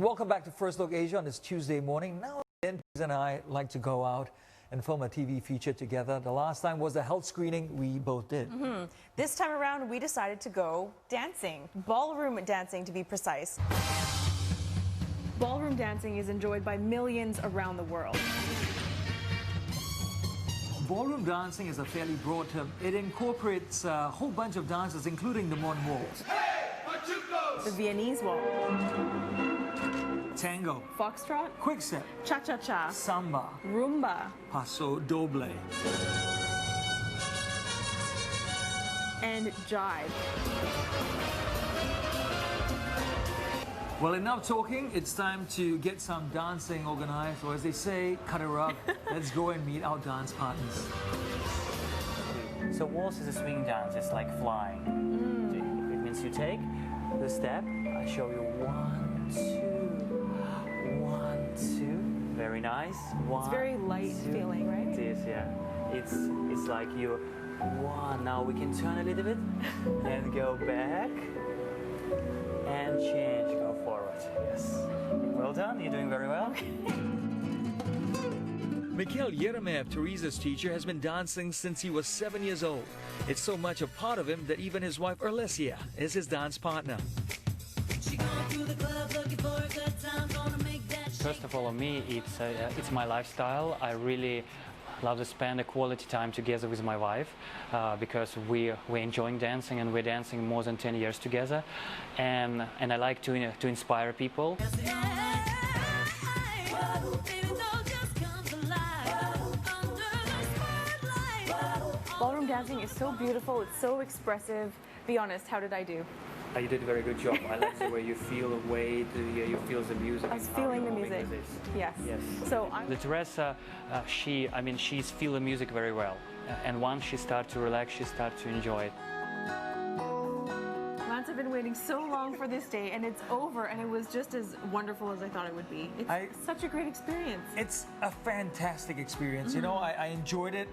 welcome back to First Look Asia on this Tuesday morning. Now and I like to go out and film a TV feature together. The last time was a health screening we both did. This time around, we decided to go dancing. Ballroom dancing, to be precise. Ballroom dancing is enjoyed by millions around the world. Ballroom dancing is a fairly broad term. It incorporates a whole bunch of dances, including the modern waltz, The Viennese waltz, tango, foxtrot, quickstep, cha-cha-cha, samba, rumba, paso doble, and jive. Well, enough talking. It's time to get some dancing organized, or as they say, cut a rug. Let's go and meet our dance partners. So waltz is a swing dance. It's like flying. It means you take the step. I show you 1, 2, 1, 2. Very nice. One, It's very light feeling, right? It is, yeah. It's like you. One. Now we can turn a little bit and go back and change. Go forward. Yes. Well done. You're doing very well. Mikhail, Eremeev, Teresa's teacher, has been dancing since he was 7 years old. It's so much a part of him that even his wife Olesya is his dance partner. First of all, on me, it's my lifestyle. I really love to spend a quality time together with my wife because we're enjoying dancing, and we're dancing more than 10 years together. And I like to inspire people. Ballroom dancing is so beautiful, it's so expressive. Be honest, how did I do? You did a very good job. I like the way you feel the weight, you feel the music. I was and how feeling you're the moving music. with this. Yes. Yes. So The Teresa, she's feel the music very well. And once she starts to relax, she starts to enjoy it. Lance, I've been waiting so long for this day, and it's over, and it was just as wonderful as I thought it would be. It's such a great experience. It's a fantastic experience. You know, I enjoyed it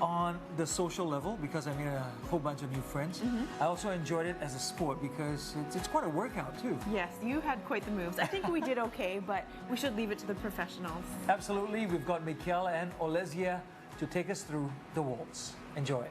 on the social level because I made a whole bunch of new friends. I also enjoyed it as a sport because it's quite a workout too. Yes, you had quite the moves. I think we did okay, but we should leave it to the professionals. Absolutely. We've got Mikhail and Olesya to take us through the waltz. Enjoy.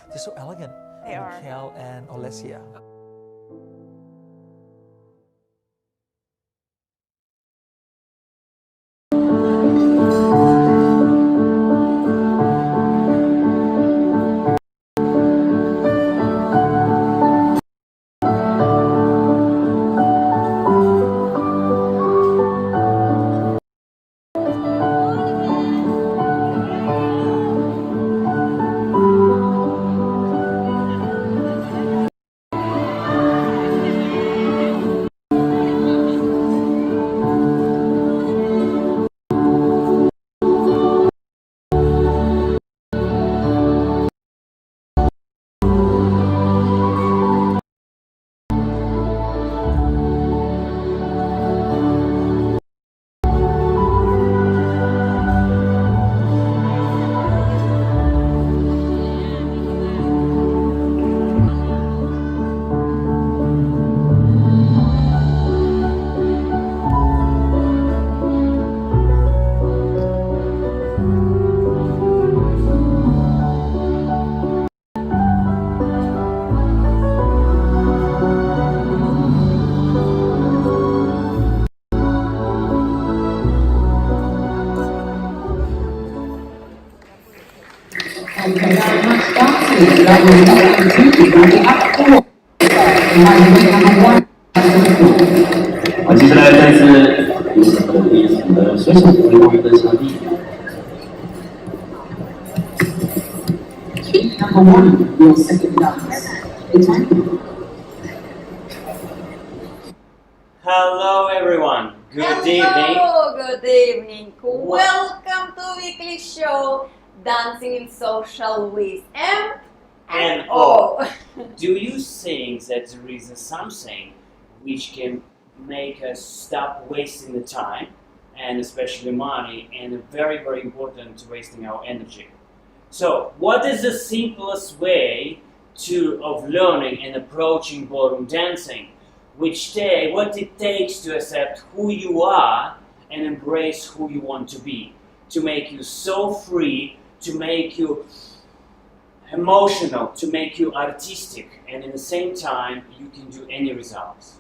They're so elegant. They are. Mikhail and Olesya. 接下来再次有请我们的第一场的选手回到我们的场地。Number one, your second dance. The time. Hello everyone, good evening. Hello, good evening. Welcome to weekly show Dancing in Social with M and O. Do you think that there is something which can make us stop wasting the time and especially money and very important wasting our energy? So what is the simplest way of learning and approaching ballroom dancing? What it takes to accept who you are and embrace who you want to be, to make you so free, to make you emotional, to make you artistic, and at the same time you can do any results.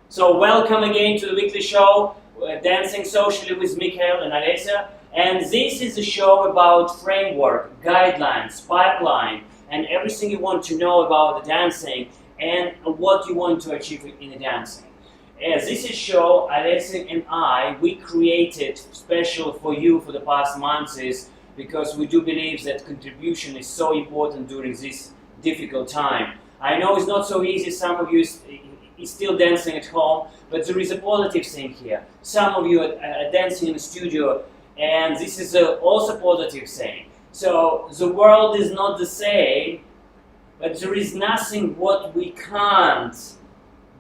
So welcome again to the weekly show, Dancing Socially with Mikhail and Olesya, and this is a show about framework, guidelines, pipeline, and everything you want to know about the dancing and what you want to achieve in the dancing. As this is show, Olesya and I, we created special for you for the past months because we do believe that contribution is so important during this difficult time. I know it's not so easy, some of you is still dancing at home, but there is a positive thing here. Some of you are dancing in the studio, and this is also positive thing. So the world is not the same, but there is nothing what we can't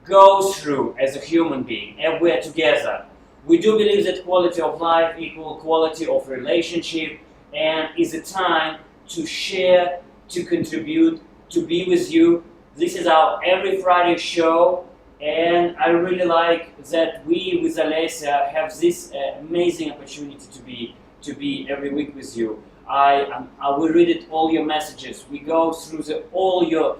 go through as a human being, and we're together. We do believe that quality of life equals quality of relationship, and is a time to share, to contribute, to be with you. This is our every Friday show, and I really like that we with Olesya have this amazing opportunity to be every week with you. I will read it, all your messages. We go through all your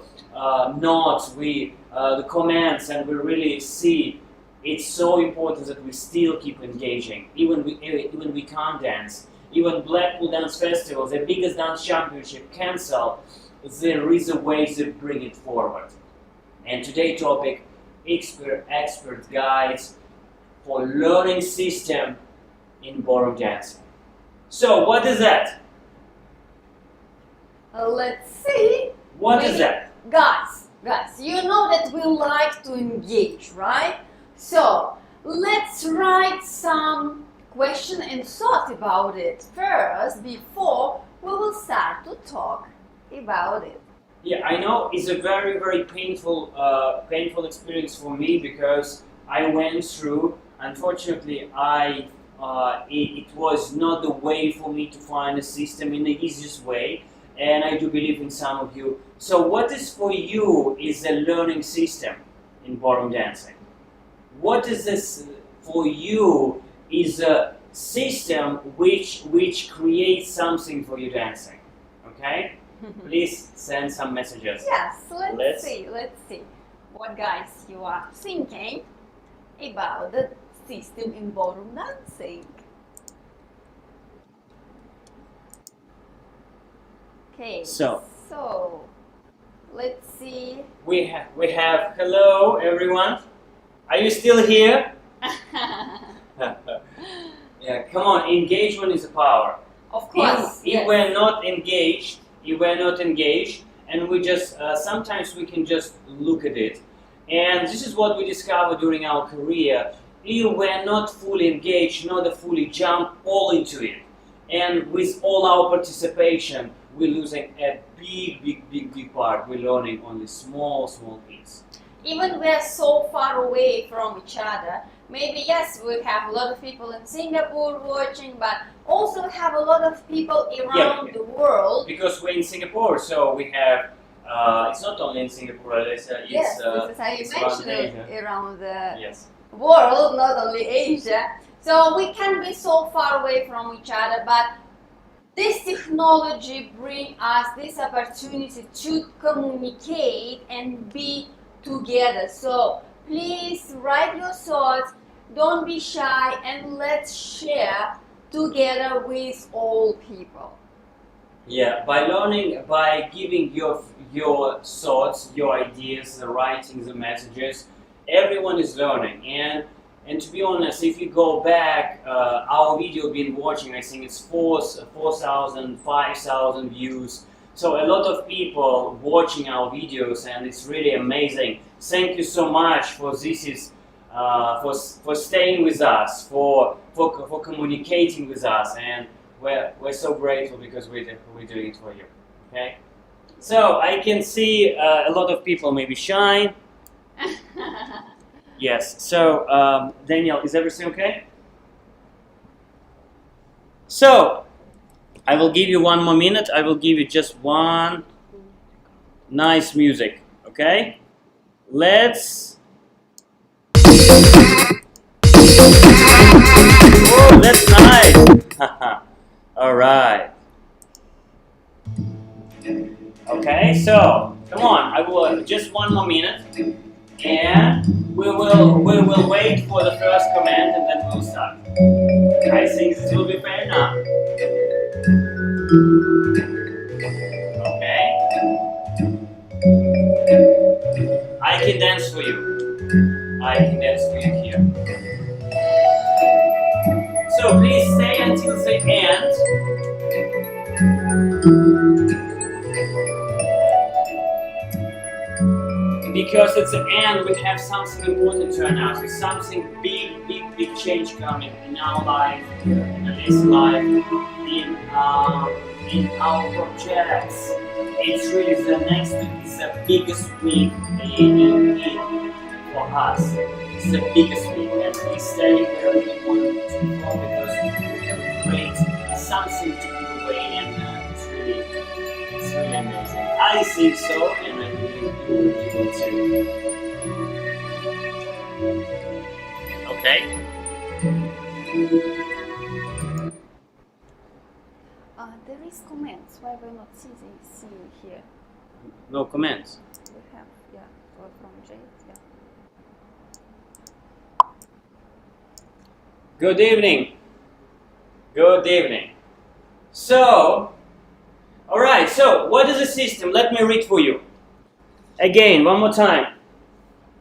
notes, the comments, and we really see it's so important that we still keep engaging, even we can't dance. Even Blackpool Dance Festival, the biggest dance championship, cancel. There is a way to bring it forward. And today's topic, expert guides for learning system in ballroom dancing. So what is that? Let's see. What is that? Guys, you know that we like to engage, right? So let's write some question and thought about it first before we will start to talk about it. Yeah, I know it's a very painful experience for me because I went through. Unfortunately, it was not the way for me to find a system in the easiest way, and I do believe in some of you. So, what is for you is a learning system in ballroom dancing? What is this for you? Is a system which creates something for you dancing. Okay? Please send some messages. Yes, let's see what guys you are thinking about the system in ballroom dancing. Okay, so let's see. We have hello everyone. Are you still here? Yeah, come on, engagement is a power. Of course. If we're not engaged, and we just, sometimes we can just look at it. And this is what we discovered during our career. If we're not fully engaged, not fully jump all into it. And with all our participation, we're losing a big part. We're learning only small piece. Even we're so far away from each other, maybe yes, we have a lot of people in Singapore watching, but also have a lot of people around the world. Because we're in Singapore, so we have, it's not only in Singapore, it's, yes, this is how you mentioned it, around the world, not only Asia. So we can be so far away from each other, but this technology brings us this opportunity to communicate and be together. So please write your thoughts, don't be shy, and let's share together with all people. Yeah, by learning, by giving your thoughts, your ideas, the writing, the messages. Everyone is learning, and to be honest, if you go back, our video been watching, I think it's 4,000, 5,000 views. So a lot of people watching our videos, and it's really amazing. Thank you so much for for staying with us, for communicating with us, and we're so grateful because we're doing it for you. Okay. So I can see a lot of people maybe shy. Yes. So Daniel, is everything okay? So I will give you one more minute. I will give you just one nice music. Okay. Let's. Oh, that's nice. All right. Okay, so come on. I will just one more minute, and we will wait for the first command, and then we'll start. I think this will be fair enough. Okay. I can dance for you. I can dance for you here. So please stay until the end. Because at the end we have something important to announce. It's something big change coming in our life, in this life, in our projects. It's really the next week is the biggest week for us. It's the biggest week, and we stay where we want to go because we have a great something to give away, and it's really amazing. I think so, and I believe you will too. Okay. There is comments. Why we're not seeing here? No comments. We have, yeah, from Jade. Yeah. Good evening. Good evening. So, all right. So, what is the system? Let me read for you. Again, one more time.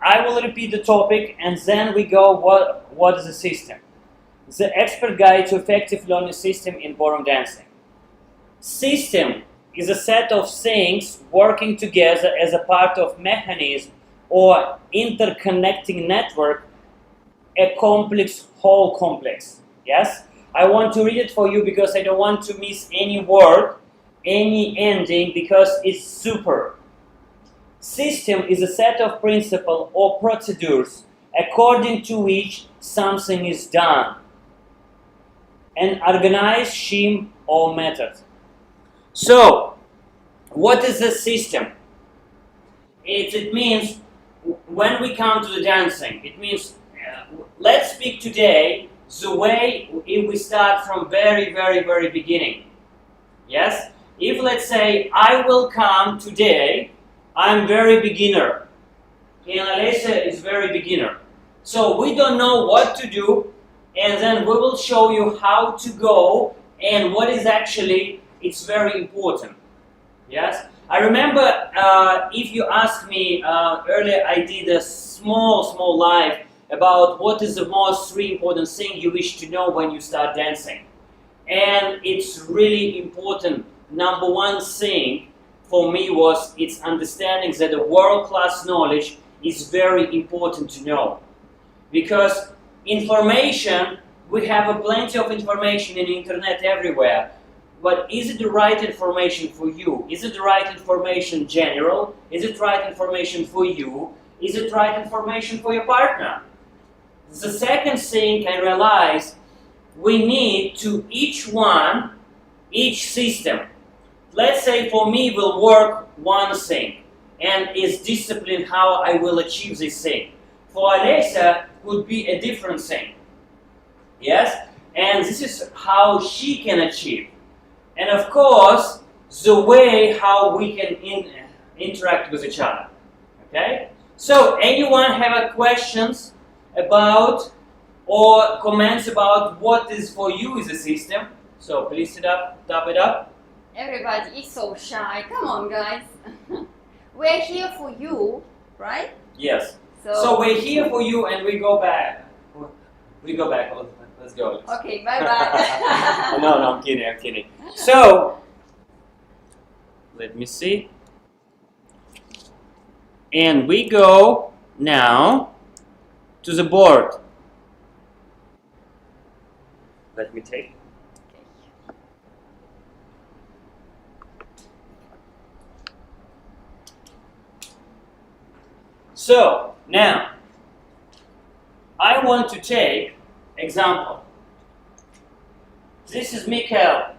I will repeat the topic, and then we go. What is the system? The expert guide to effective learning system in ballroom dancing. System is a set of things working together as a part of mechanism or interconnecting network, a complex whole complex. Yes? I want to read it for you because I don't want to miss any word, any ending, because it's super. System is a set of principles or procedures according to which something is done. An organized scheme or method. So, what is the system? It means when we come to the dancing, it means let's speak today the way we start from very beginning. Yes? If let's say I will come today, I'm very beginner. And Olesya is very beginner. So we don't know what to do, and then we will show you how to go and what is actually, it's very important. Yes? I remember if you asked me earlier, I did a small live about what is the most three important thing you wish to know when you start dancing. And it's really important. Number one thing for me was it's understanding that the world-class knowledge is very important to know. Because information, we have plenty of information in the internet everywhere. But is it the right information for you? Is it the right information general? Is it right information for you? Is it right information for your partner? The second thing I realized, we need to each system. Let's say for me will work one thing and is discipline how I will achieve this thing. For Olesya would be a different thing. Yes? And this is how she can achieve. And of course, the way how we can interact with each other. Okay? So, anyone have questions about or comments about what is for you is a system? So please sit up, tap it up. Everybody is so shy. Come on, guys. we're here for you, right? Yes. So we're here for you, and we go back. We go back. Let's go. Okay, bye-bye. No, I'm kidding. So, let me see. And we go now to the board. Let me take. So, now, I want to take example. This is Mikhail.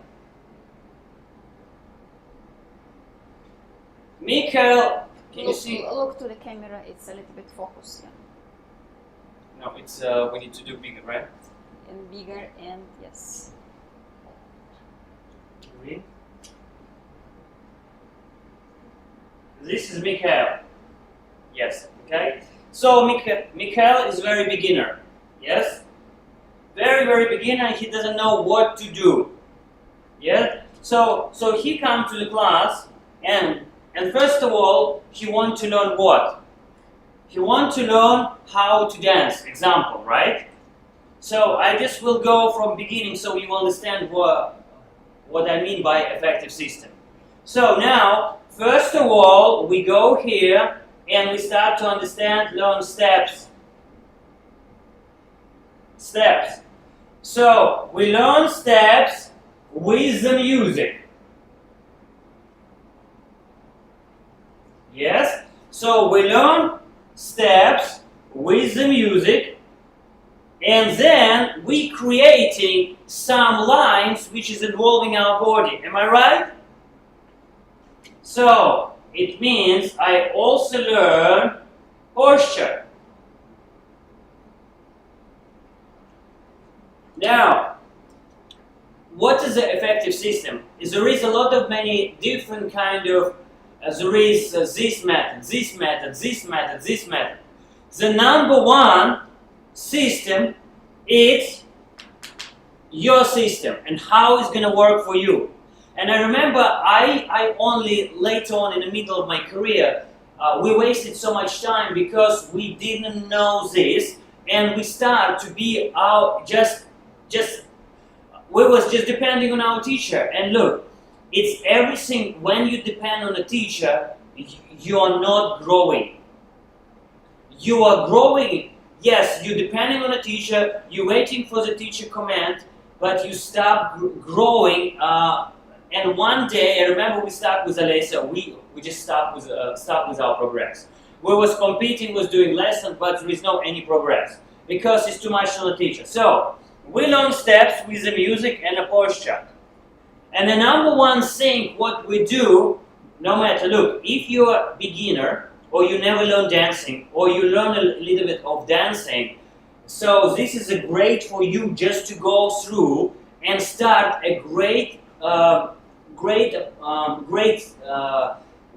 Mikhail, can you see? Look to the camera, it's a little bit focused. Yeah. No, it's we need to do bigger, right? And bigger, and yes. Ready? This is Mikhail. Yes, okay? So Mikhail is very beginner, yes? Very beginner, he doesn't know what to do. Yeah? So he comes to the class and first of all, he wants to learn what? He wants to learn how to dance, example, right? So I just will go from beginning so you understand what I mean by effective system. So now, first of all, we go here and we start to understand, learn steps. Steps. So we learn steps with the music. Yes? So we learn steps with the music, and then we creating some lines which is involving our body. Am I right? So it means I also learn posture. Now, what is the effective system? There is a lot of many different kind of, there is this method, this method, this method, this method. The number one system is your system and how it's going to work for you. And I remember I only later on in the middle of my career, we wasted so much time because we didn't know this, and we start to be we was just depending on our teacher. And look, it's everything. When you depend on a teacher, you are not growing. You are growing. Yes, you're depending on a teacher, you're waiting for the teacher command, but you stop growing. And one day, I remember we started with Olesya, we just stopped with our progress. We was competing, was doing lessons, but there is no any progress because it's too much on the teacher. So we learn steps with the music and the posture. And the number one thing what we do, no matter, look, if you're a beginner or you never learn dancing or you learn a little bit of dancing, so this is a great for you just to go through and start a great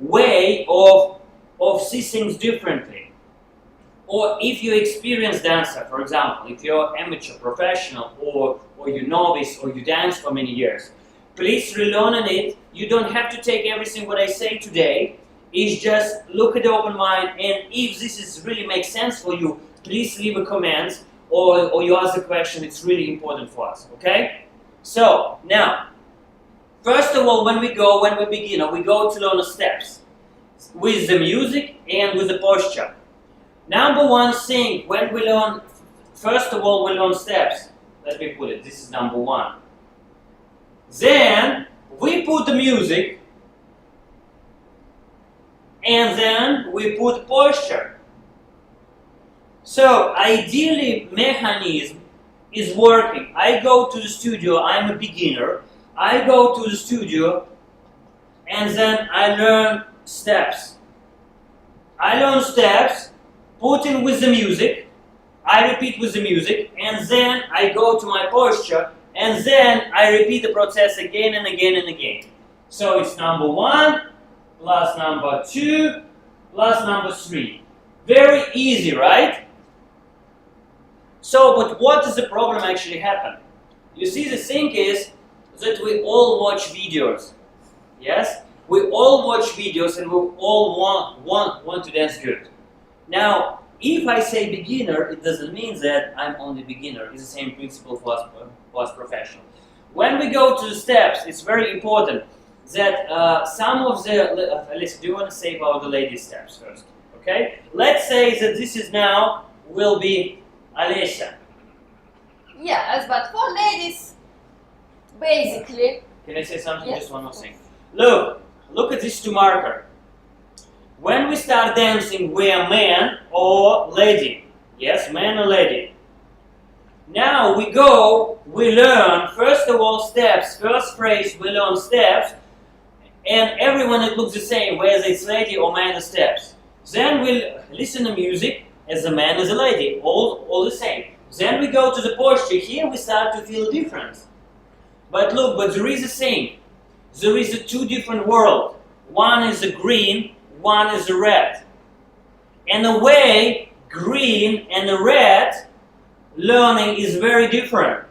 way of see things differently. Or if you're experienced dancer, for example, if you're amateur, professional, or you're novice, or you dance for many years, please relearn on it. You don't have to take everything what I say today. It's just look at the open mind, and if this is really makes sense for you, please leave a comment or you ask a question. It's really important for us, okay? So, now, first of all, when we begin, we go to learn the steps with the music and with the posture. Number one thing, when we learn, first of all, we learn steps. Let me put it, this is number one. Then, we put the music, and then we put posture. So, ideally, mechanism is working. I go to the studio, I'm a beginner. I go to the studio, and then I learn steps. I learn steps, put in with the music, I repeat with the music, and then I go to my posture, and then I repeat the process again and again and again. So it's number one, plus number two, plus number three. Very easy, right? So, but what does the problem actually happen? You see, the thing is that we all watch videos, yes? we all watch videos and we all want to dance good. Now, if I say beginner, it doesn't mean that I'm only beginner. It's the same principle for us professional. When we go to the steps, it's very important that some of the... Olesya, do you want to say about the lady steps first? Okay? Let's say that this is now will be Olesya. Yes, but for ladies, basically... Can I say something? Yes. Just one more thing. Look at this 2 marker. When we start dancing, we are man or lady. Yes, man or lady. Now we learn, first of all, steps. First phrase, we learn steps. And everyone, it looks the same, whether it's lady or man, the steps. Then we listen to music as a man as a lady, all the same. Then we go to the posture. Here we start to feel a difference. But look, there is a thing. There is 2 different worlds. One is a green, one is a red. And the way green and the red learning is very different.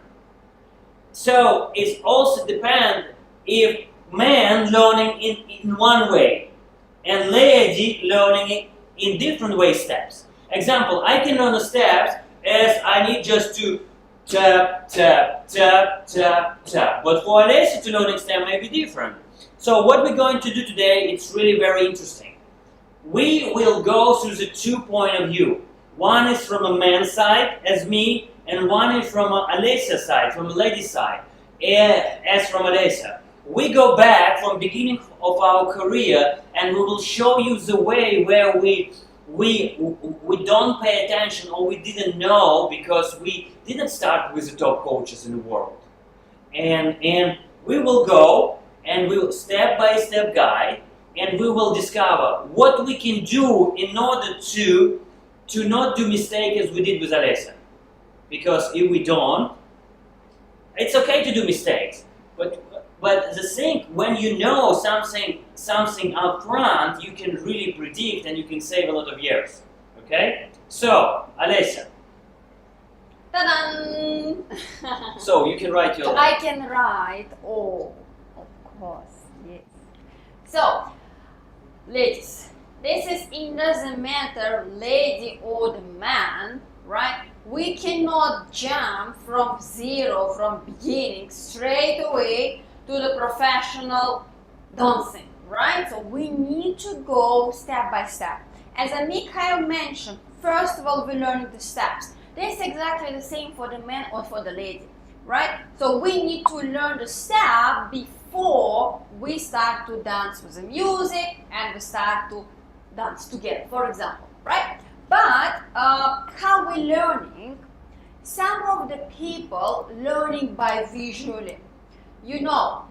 So it also depends if man learning in one way and lady learning in different way steps. Example, I can learn the steps as I need just to tap, tap, tap, tap, tap. But for Olesya to learn step may be different. So what we're going to do today, it's really very interesting. We will go through the 2 points of view. One is from a man's side, as me, and one is from Olesya's side, from a lady's side, as from Olesya. We go back from beginning of our career, and we will show you the way where we don't pay attention or we didn't know because we didn't start with the top coaches in the world. And we will go and we will step by step guide, and we will discover what we can do in order to not do mistake as we did with Olesya. Because if we don't, it's okay to do mistakes. But the thing, when you know something up front, you can really predict and you can save a lot of years. Okay? So, Olesya. Ta-da! So, you can write your... I can write all, of course, yes. So, ladies, it doesn't matter lady or the man, right? We cannot jump from zero, from beginning, straight away to the professional dancing, right? So we need to go step by step. As Mikhail mentioned, first of all, we're learning the steps. This is exactly the same for the man or for the lady, right? So we need to learn the step before we start to dance with the music and we start to dance together, for example, right? But how we learning? Some of the people learning by visually, you know,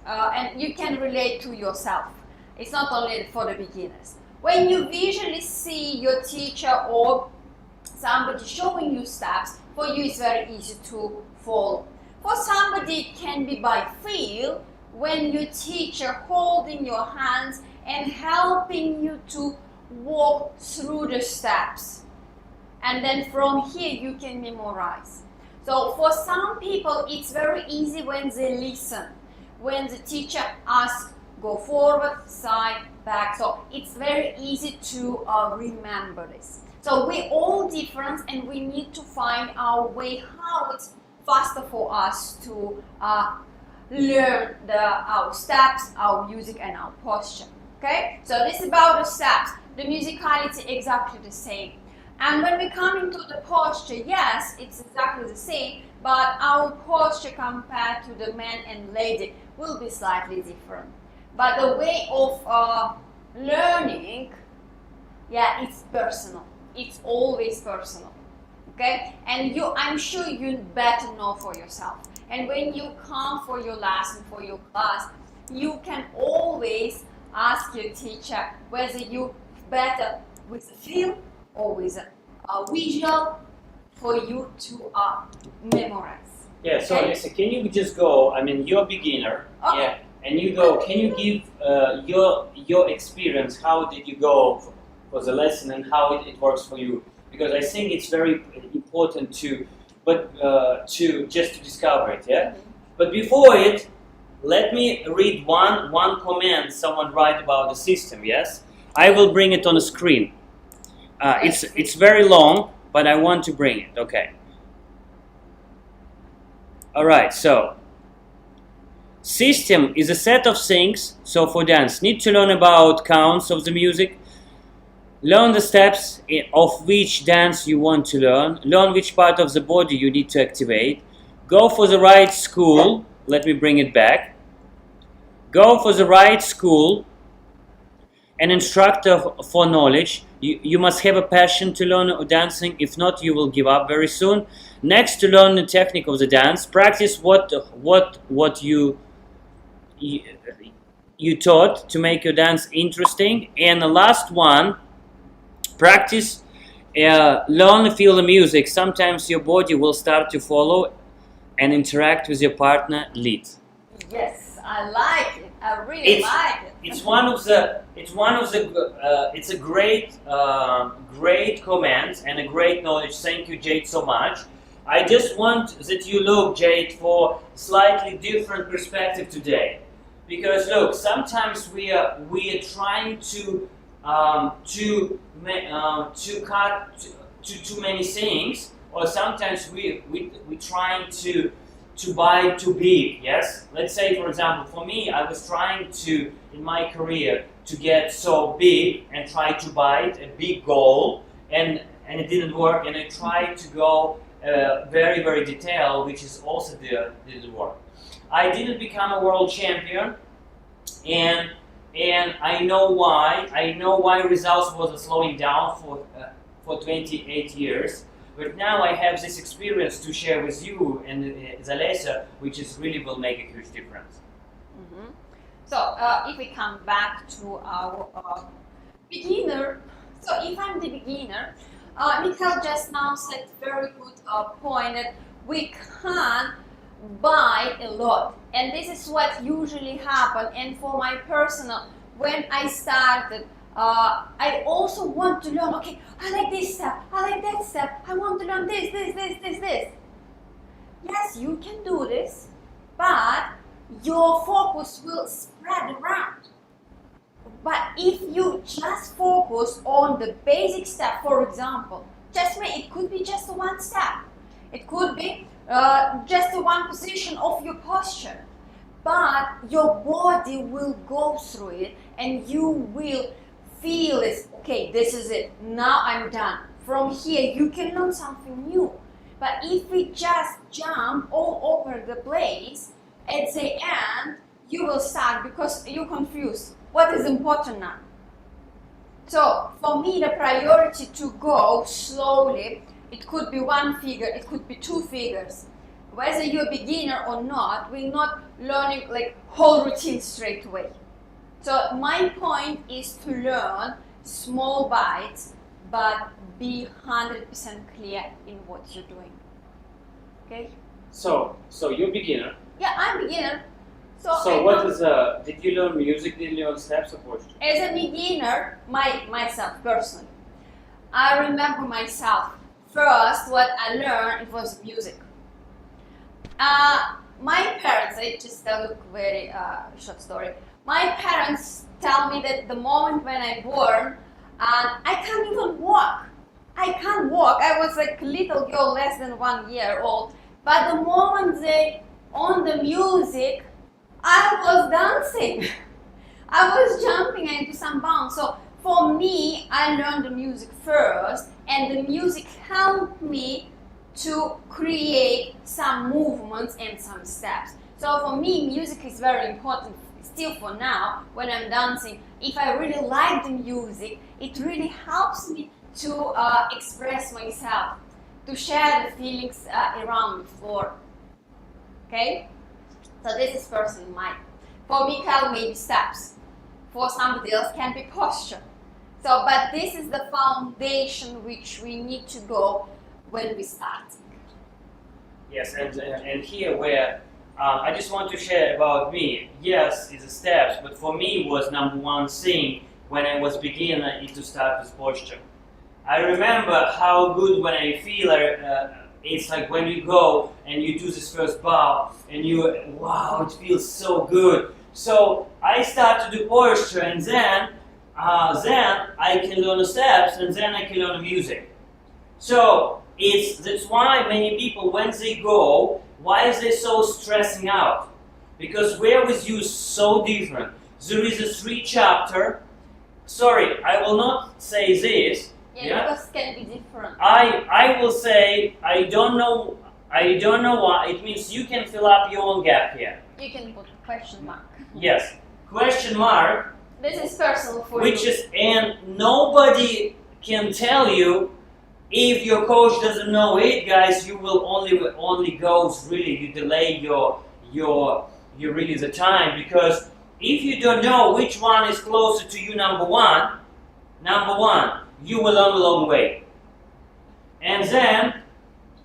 and you can relate to yourself. It's not only for the beginners. When you visually see your teacher or somebody showing you steps, for you it's very easy to follow. For somebody it can be by feel, when your teacher holding your hands and helping you to walk through the steps, and then from here you can memorize. So for some people it's very easy when they listen, when the teacher asks go forward, side, back, so it's very easy to remember this. So we're all different and we need to find our way how it's faster for us to learn our steps, our music and our posture. Okay, so this is about the steps. The musicality exactly the same. And when we come into the posture, yes, it's exactly the same, but our posture compared to the man and lady will be slightly different. But the way of learning, yeah, it's personal. It's always personal. Okay, and I'm sure you better know for yourself. And when you come for your lesson, for your class, you can always ask your teacher whether you better with a feel or with a visual for you to memorize. Yeah, so okay? Olesya, can you just go, I mean, you're a beginner, okay. Yeah, and you go, can you give your experience, how did you go for the lesson and how it works for you? Because I think it's very important to just to discover it, yeah? Mm-hmm. But before it, let me read one comment someone write about the system, yes? I will bring it on the screen. It's very long, but I want to bring it, okay. Alright, so system is a set of things, so for dance, need to learn about counts of the music, learn the steps of which dance you want to learn which part of the body you need to activate, go for the right school, let me bring it back, go for the right school, an instructor for knowledge, you must have a passion to learn dancing, if not you will give up very soon. Next, to learn the technique of the dance, practice what you taught to make your dance interesting, and the last one, practice, learn, feel the music. Sometimes your body will start to follow and interact with your partner, lead. Yes, I like it. I really like it. It's a great comment and a great knowledge. Thank you, Jade, so much. I just want that you look, Jade, for slightly different perspective today, because look, sometimes we are trying to cut too many things, or sometimes we trying to buy too big. Yes, let's say for example, for me, I was trying to in my career to get so big and try to buy a big goal, and it didn't work, and I tried to go very very detailed, which is also didn't work. I didn't become a world champion, and I know why. I know why results was slowing down for 28 years. But now I have this experience to share with you and Olesya, which is really will make a huge difference. Mm-hmm. So if we come back to our beginner, so if I'm the beginner, Mikhail just now said very good point that we can't buy a lot, and this is what usually happens. And for my personal, when I started, I also want to learn, okay, I like this step, I like that step, I want to learn this. Yes, you can do this, but your focus will spread around. But if you just focus on the basic step, for example, it could be just one step, it could be just one position of your posture, but your body will go through it and you will feel it. Okay, this is it, now I'm done. From here you can learn something new. But if we just jump all over the place, at the end you will start because you're confused. What is important now? So for me, the priority to go slowly, it could be one figure, it could be two figures. Whether you're a beginner or not, we're not learning like whole routine straight away. So my point is to learn small bites, but be 100% clear in what you're doing. Okay? So you're a beginner. Yeah, I'm a beginner. So what is did you learn music? Did you learn steps or posture? As a beginner, myself personally, I remember myself. First, what I learned, it was music. My parents, I just tell you a very short story. My parents tell me that the moment when I born, I can't even walk. I can't walk. I was like a little girl, less than 1 year old. But the moment they on the music, I was dancing. I was jumping into some bounce. So for me, I learned the music first, and the music helped me to create some movements and some steps. So for me, music is very important still for now when I'm dancing. If I really like the music, it really helps me to express myself, to share the feelings around the floor. Okay? So this is personally mine. For Mikhail, maybe steps. For somebody else, can be posture. So, but this is the foundation which we need to go when we start. Yes, and here where I just want to share about me. Yes, it's a steps, but for me was number one thing when I was beginner is to start with posture. I remember how good when I feel It's like when you go and you do this first bow and wow, it feels so good. So I start to do posture, and then I can learn the steps, and then I can learn the music. So that's why many people, when they go, why is they so stressing out? Because we're with you so different. There is a 3-chapter. Sorry, I will not say this. Yeah, because it can be different. I will say I don't know why. It means you can fill up your own gap here. You can put question mark. Yes, question mark. This is personal for which you. And nobody can tell you if your coach doesn't know it, guys. You will only go really. You delay your really the time, because if you don't know which one is closer to you, number one, you will learn a long way. And then,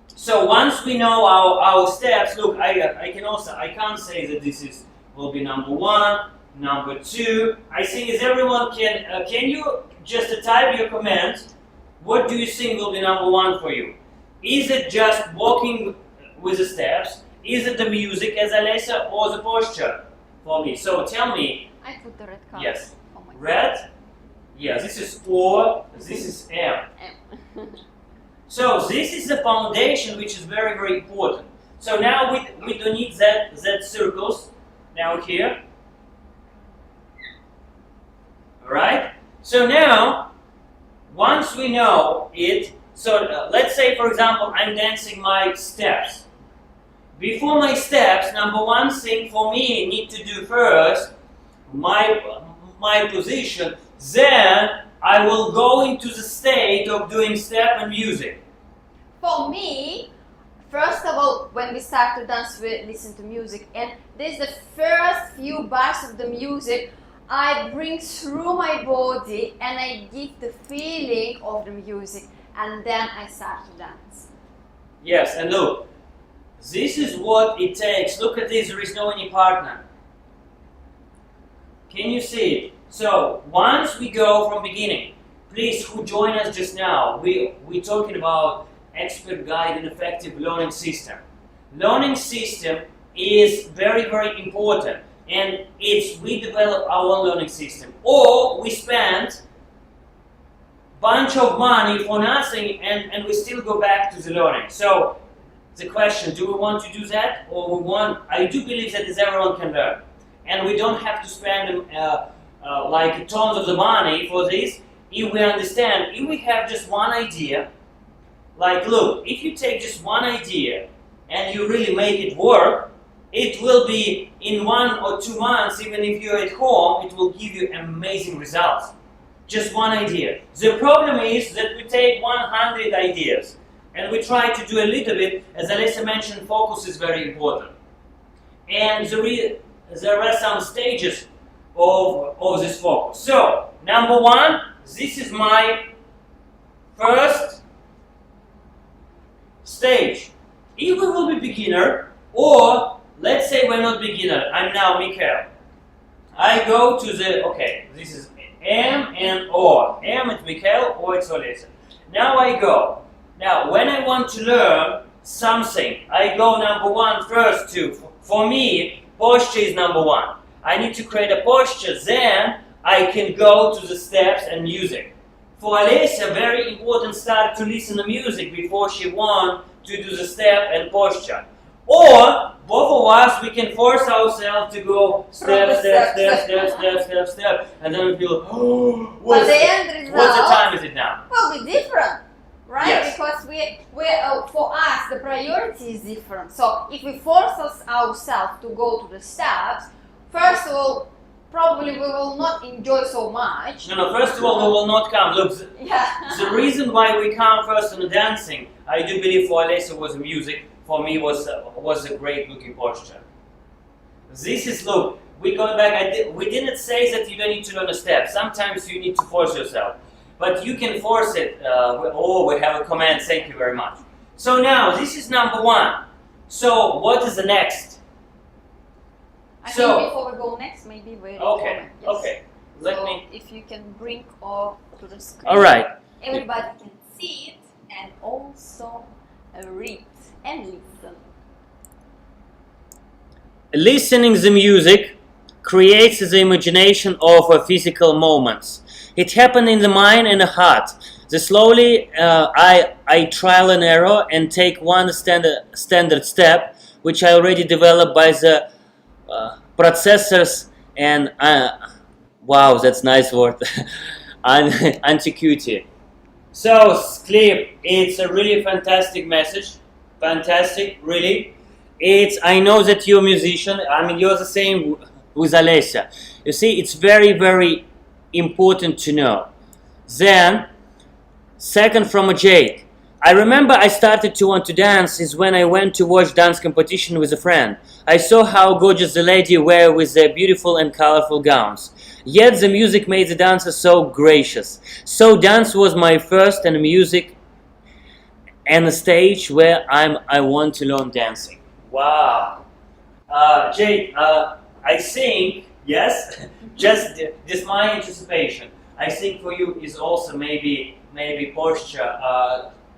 so once we know our steps, look, I can't say that this will be number 1, number 2. I think is everyone can you just type your comment? What do you think will be number 1 for you? Is it just walking with the steps? Is it the music as Olesya, or the posture for me? So tell me. I put the red card. Yes. Oh my Red? Yeah, this is O, this is M. So this is the foundation, which is very, very important. So now we don't need that circles now here. Alright? So now, once we know it, so let's say for example I'm dancing my steps. Before my steps, number 1 thing for me need to do first, my position, then I will go into the state of doing step and music. For me, first of all, when we start to dance, we listen to music, and this is the first few bars of the music I bring through my body, and I give the feeling of the music, and then I start to dance. Yes, and look, this is what it takes. Look at this, there is no any partner. Can you see it? So, once we go from beginning, please, who join us just now, we're talking about expert guide and effective learning system. Learning system is very, very important, and we develop our own learning system, or we spend bunch of money for nothing and we still go back to the learning. So the question, do we want to do that, or I do believe that everyone can learn, and we don't have to spend like tons of the money for this. If we understand, if we have just one idea, like look, if you take just one idea and you really make it work, it will be in 1 or 2 months, even if you're at home, it will give you amazing results. Just one idea. The problem is that we take 100 ideas and we try to do a little bit. As Olesya mentioned, focus is very important. And there are some stages of this focus. So, number 1, this is my first stage. If we will be beginner, or let's say we're not beginner, I'm now Mikhail. I go to this is M and O. M it's Mikhail, O it's Olesya. Now I go. Now, when I want to learn something, I go number 1 first to, for me, posture is number 1. I need to create a posture, then I can go to the steps and music. For Olesya, very important start to listen to music before she wants to do the step and posture. Or, both of us, we can force ourselves to go step, and then we feel, oh, what's the time is it now? Will be different, right? Yes. Because for us, the priority is different. So if we force ourselves to go to the steps, first of all, probably we will not enjoy so much. No, first of all, we will not come. Look, the reason why we come first on the dancing, I do believe for Olesya was music, for me was a great looking posture. This is, look, we go back, we didn't say that you don't need to learn a step. Sometimes you need to force yourself. But you can force it. We have a comment, thank you very much. So now, this is number 1. So, what is the next? I think before we go next, maybe we Okay, yes. okay. If you can bring all to the screen. All right. Everybody can see it, and also read and listen. Listening the music creates the imagination of physical moments. It happens in the mind and the heart. Slowly I trial and error and take one standard step, which I already developed by the processors and wow, that's nice word, antiquity. So clip, it's a really fantastic message, fantastic, really. I know that you're a musician. I mean, you're the same with Olesya. You see, it's very, very important to know. Then, second from a Jade. I remember I started to want to dance is when I went to watch dance competition with a friend. I saw how gorgeous the lady were with their beautiful and colorful gowns. Yet the music made the dancers so gracious. So dance was my first and music and a stage where I want to learn dancing. Wow. Jade, I think, yes, just my anticipation. I think for you is also maybe posture.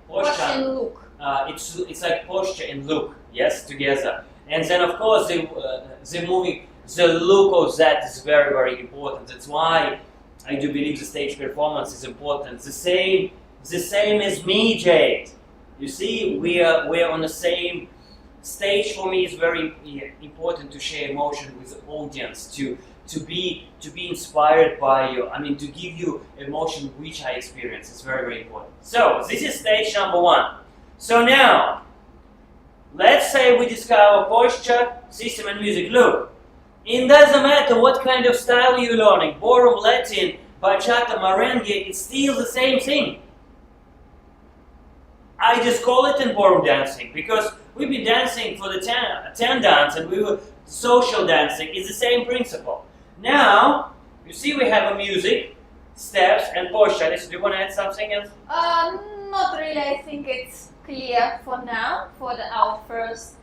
Posture and look. It's like posture and look, yes, together. And then of course the moving, the look of that is very, very important. That's why I do believe the stage performance is important. The same as me, Jade. You see, we are on the same stage. For me, is very important to share emotion with the audience, to be inspired by you. I mean, to give you emotion which I experience. It's very, very important. So this is stage number 1. So now, let's say we discover posture, system, and music. Look, it doesn't matter what kind of style you're learning. Ballroom, Latin, bachata, merengue. It's still the same thing. I just call it in ballroom dancing because we've been dancing for the 10 dance and we were social dancing. It's the same principle. Now, you see we have a music, steps, and posture. Do you want to add something else? Not really. I think it's clear for now for our first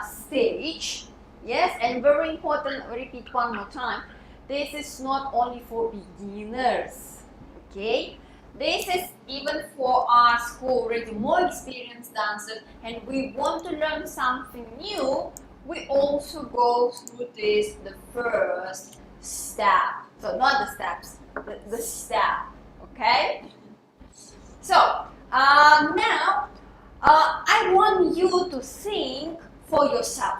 stage. Yes, and very important, repeat one more time. This is not only for beginners. Okay? This is even for us who are already more experienced dancers and we want to learn something new. We also go through the first step. So not the steps, the step. Okay? So now I want you to think for yourself.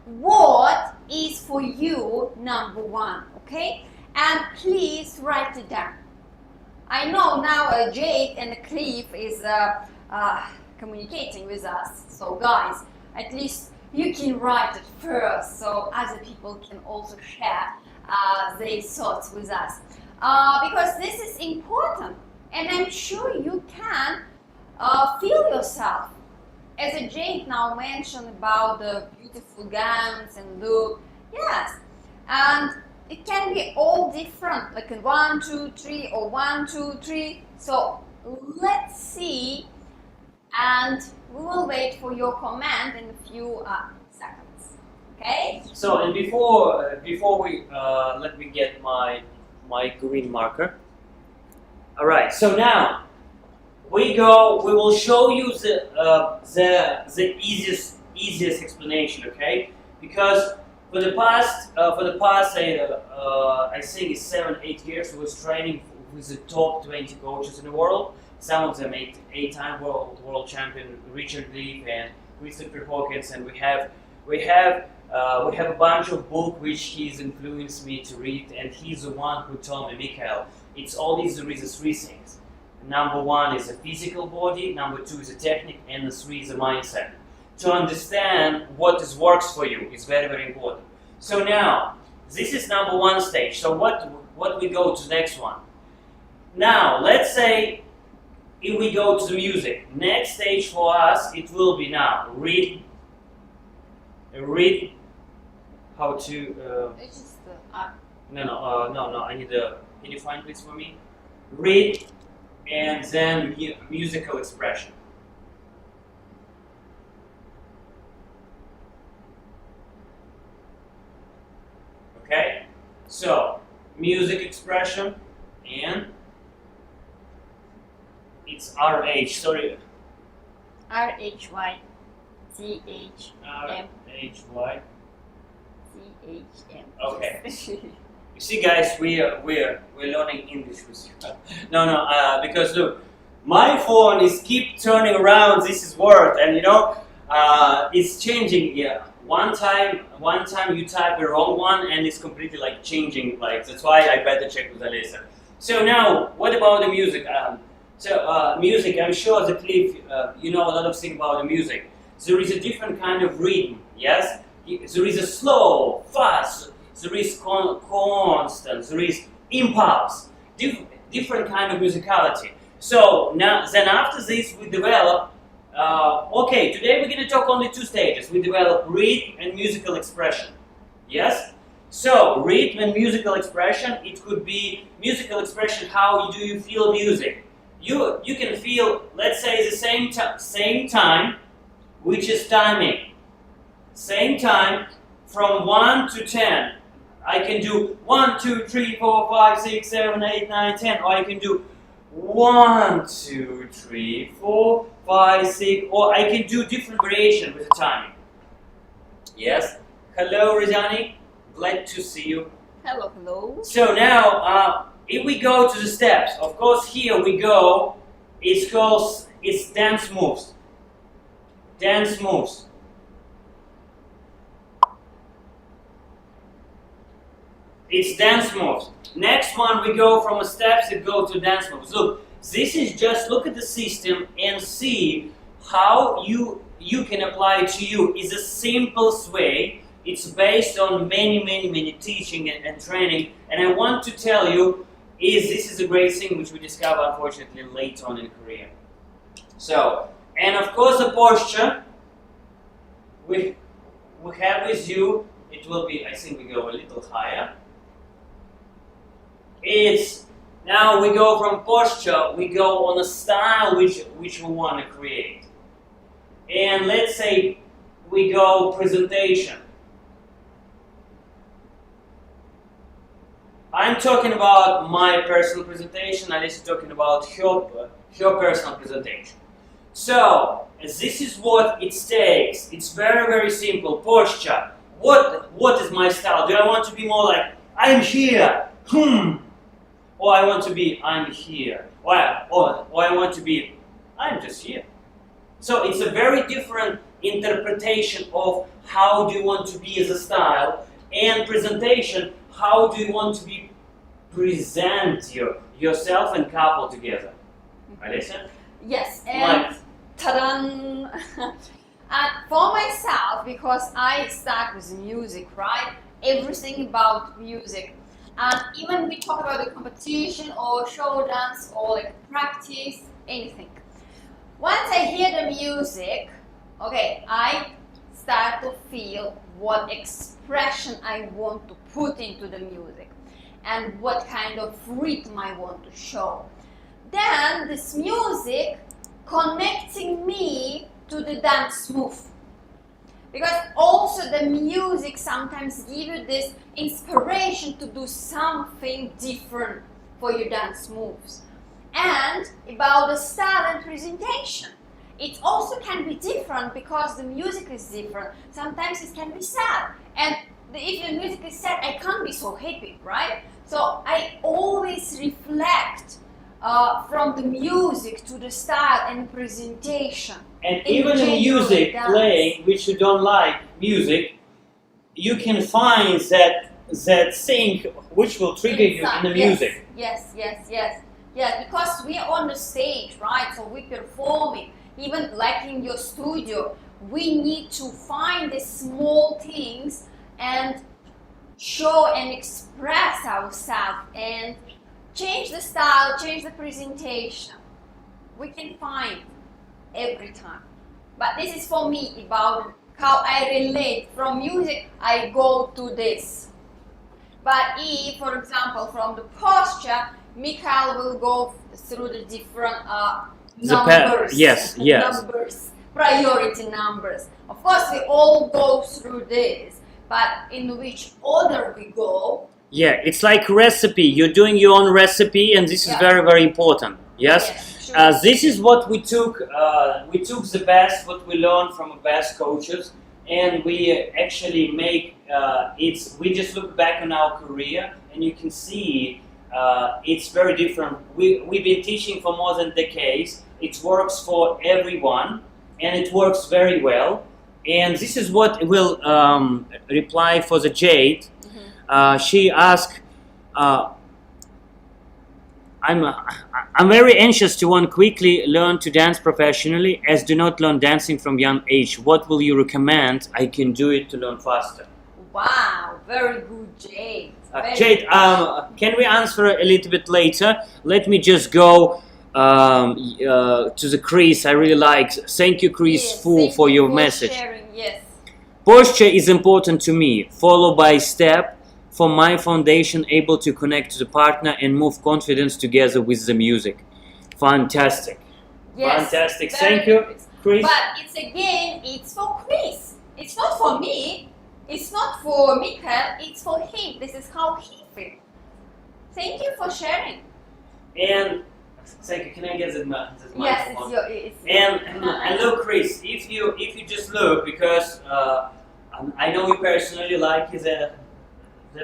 What is for you number 1? Okay? And please write it down. I know now Jade and Cliff is communicating with us. So guys, at least you can write it first so other people can also share their thoughts with us. Because this is important and I'm sure you can feel yourself. As Jade now mentioned about the beautiful gowns and look, yes, and it can be all different, like in 1, 2, 3 or 1, 2, 3. So let's see, and we will wait for your comment in a few seconds. Okay? So and before we let me get my green marker. All right. So now we will show you the easiest explanation. Okay? Because for the past I think it's 7-8 years, I was training with the top 20 coaches in the world. Some of them 8-time world champion Richard Leaf and Christopher Hawkins, and we have a bunch of books which he's influenced me to read, and he's the one who told me, Mikhail, it's always there is 3 things. Number 1 is the physical body, number 2 is the technique, and the 3 is the mindset. To understand what works for you is very, very important. So now, this is number 1 stage. So what we go to the next one? Now, let's say if we go to the music, next stage for us, it will be now read how to. It's just No. I need a. Can you find please for me? Read, and then musical expression. Okay, so music expression, and it's RH. Sorry, R-H-Y-T-H-M. R-H-Y. T-H-M. Okay. You see, guys, we're learning English with you. Because look, my phone is keep turning around this word, and it's changing. Yeah, one time you type the wrong one, and it's completely like changing. Like that's why I better check with Olesya. So now, what about the music? Music. I'm sure that Cliff, you know a lot of things about the music. There is a different kind of rhythm. Yes, there is a slow, fast. There is constant, there is impulse, different kind of musicality. So now, then after this we develop, okay, today we're going to talk only two stages. We develop rhythm and musical expression. Yes? So, rhythm and musical expression, it could be musical expression, how do you feel music? You can feel, let's say, the same time, which is timing. Same time from 1 to 10. I can do 1, 2, 3, 4, 5, 6, 7, 8, 9, 10. Or I can do 1, 2, 3, 4, 5, 6. Or I can do different variation with the timing. Yes? Hello, Rizani. Glad to see you. Hello, hello. So now, if we go to the steps, of course, here we go. It's dance moves. Dance moves. It's dance moves. Next one, we go from a steps and go to dance moves. Look, this is just look at the system and see how you can apply it to you. It's the simplest way. It's based on many teaching and training. And I want to tell you, this is a great thing which we discover unfortunately late on in career. So, and of course the posture we have with you. It will be, I think we go a little higher. Now we go from posture, we go on a style which we want to create. And let's say we go presentation. I'm talking about my personal presentation, Olesya talking about her personal presentation. So, this is what it takes. It's very simple. Posture. What is my style? Do I want to be more like, I'm here, or I want to be, I'm here, or I want to be, I'm just here. So it's a very different interpretation of how do you want to be as a style, and presentation, how do you want to be present yourself and couple together. Olesya? Yes, and ta-da! And for myself, because I start with music, right? Everything about music. And even we talk about the competition or show dance or like practice, anything. Once I hear the music, okay, I start to feel what expression I want to put into the music and what kind of rhythm I want to show. Then this music connecting me to the dance move. Because also the music sometimes gives you this inspiration to do something different for your dance moves. And about the style and presentation. It also can be different because the music is different. Sometimes it can be sad. And if the music is sad, I can't be so happy, right? So I always reflect from the music to the style and presentation. And even in music playing, which you don't like music, you can find that thing which will trigger you in the music. Yes, because we are on the stage, right? So we performing. Even like in your studio, we need to find the small things and show and express ourselves and change the style, change the presentation. We can find every time. But this is for me about how I relate. From music, I go to this. But if, for example, from the posture, Mikhail will go through the different numbers. Yes. Numbers, priority numbers. Of course, we all go through this, but in which order we go. Yeah, it's like recipe. You're doing your own recipe, and this is very important. Yes. Sure. this is what we took. We took the best, what we learned from the best coaches, and we actually make we just look back on our career, and you can see it's very different. We've been teaching for more than decades. It works for everyone, and it works very well. And this is what will reply for the Jade. She asked, I'm very anxious to quickly learn to dance professionally, as do not learn dancing from young age. What will you recommend I can do it to learn faster? Wow, very good, Jade. Jade, can we answer a little bit later? Let me just go to the Chris. I really like. Thank you, Chris, Yes, for your for message. sharing, yes. Posture is important to me, followed by step for my foundation, able to connect to the partner and move confidence together with the music. Fantastic. Yes, Fantastic. very Thank you, good. Chris. But it's for Chris. It's not for me. It's not for Mikhail. It's for him. This is how he feels. Thank you for sharing. And thank you. Can I get this microphone? Yes, it's your. And look, Chris, if you just look, because I know you personally, like that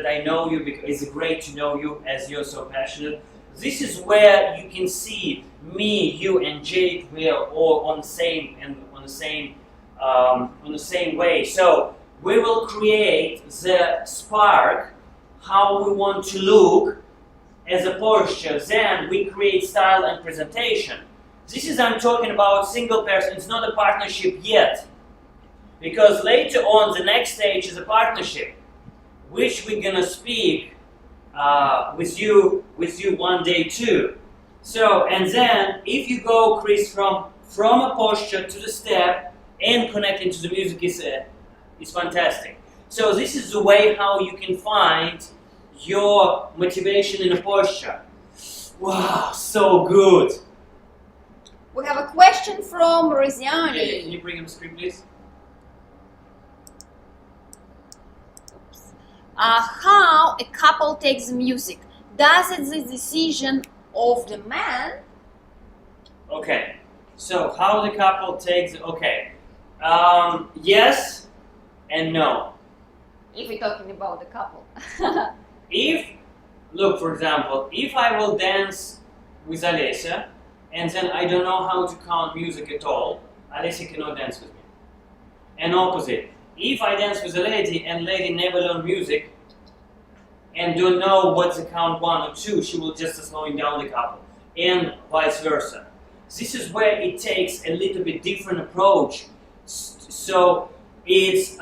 I know you, because it's great to know you as you're so passionate. This is where you can see me, you, and Jade. We are all on the same way. So we will create the spark, how we want to look as a posture. Then we create style and presentation. This is, I'm talking about single person. It's not a partnership yet, because later on the next stage is a partnership, which we're gonna speak with you one day too. So, and then if you go, Chris, from a posture to the step and connecting to the music is fantastic. So this is the way how you can find your motivation in a posture. Wow, so good. We have a question from Roziani. Yeah, can you bring him the screen, please? How a couple takes the music? Does it the decision of the man? Okay, so how the couple takes, okay. Yes and no. If we're talking about the couple. Look, for example, if I will dance with Olesya, and then I don't know how to count music at all, Olesya cannot dance with me. And opposite. If I dance with a lady and lady never learn music and don't know what's the count 1 or 2, she will just slowing down the couple, and vice versa. This is where it takes a little bit different approach. So it's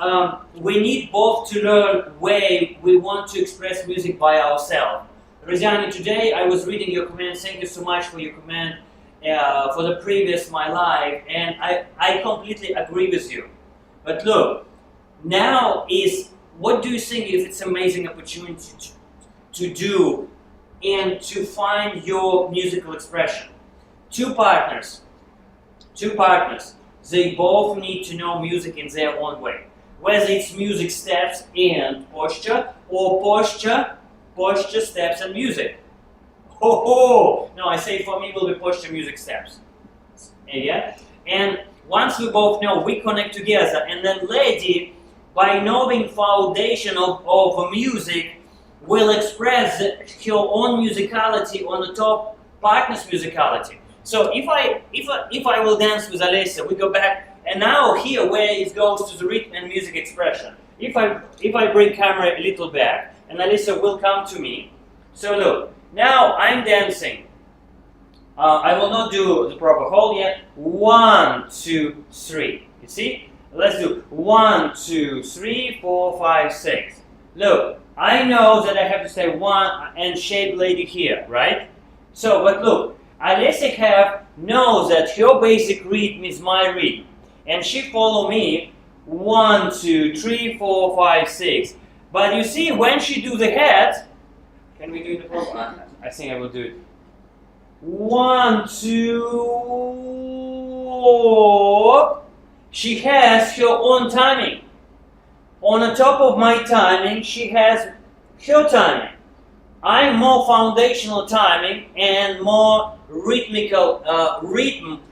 we need both to learn way we want to express music by ourselves. Roziani, today I was reading your comment. Thank you so much for your comment for the previous my live, and I completely agree with you. But look. Now is, what do you think if it's an amazing opportunity to do and to find your musical expression? Two partners, they both need to know music in their own way. Whether it's music steps and posture, or posture, steps and music. No, I say for me will be posture, music, steps. Yeah? And once we both know, we connect together, and then lady, by knowing foundation of music, will express her own musicality on the top partner's musicality. So if I will dance with Olesya, we go back, and now here where it goes to the rhythm and music expression. If I bring camera a little back, and Olesya will come to me. So look, now I'm dancing. I will not do the proper hold yet. 1, 2, 3. You see? Let's do 1, 2, 3, 4, 5, 6. Look, I know that I have to say 1 and shape lady here, right? So, but look, Olesya knows that her basic rhythm is my rhythm, and she follow me 1, 2, 3, 4, 5, 6. But you see, when she do the head, can we do the proper? I think I will do it. 1, 2. She has her own timing. On the top of my timing, she has her timing. I'm more foundational timing and more rhythmical rhythm,